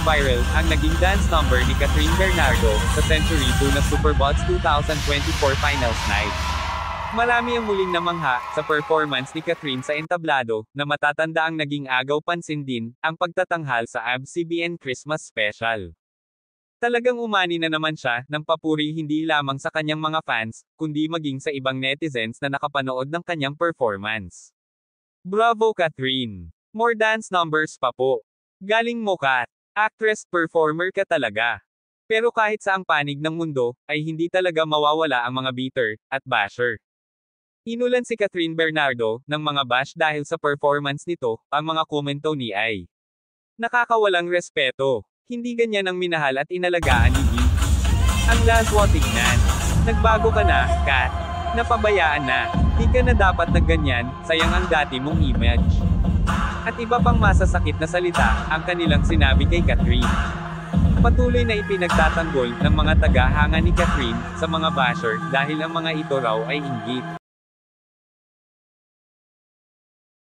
viral ang naging dance number ni Catherine Bernardo sa Century 2 na Superbots 2024 Finals Night. Marami ang muling namangha sa performance ni Catherine sa entablado, na matatanda ang naging agaw pansin din ang pagtatanghal sa ABS-CBN Christmas Special. Talagang umani na naman siya ng papuri hindi lamang sa kanyang mga fans, kundi maging sa ibang netizens na nakapanood ng kanyang performance. Bravo Catherine! More dance numbers pa po. Galing mo Kat. Actress, performer ka talaga. Pero kahit sa ang panig ng mundo, ay hindi talaga mawawala ang mga bitter at basher. Inulan si Catherine Bernardo ng mga bash dahil sa performance nito, ang mga komento ni ay nakakawalang respeto. Hindi ganyan ang minahal at inalagaan ni B. Ang laswa tignan. Nagbago ka na, Kat. Napabayaan na. Di ka na dapat nagganyan, sayang ang dati mong image. At iba pang masasakit na salita, ang kanilang sinabi kay Catherine. Patuloy na ipinagtatanggol ng mga taga-hanga ni Catherine sa mga basher dahil ang mga ito raw ay inggit.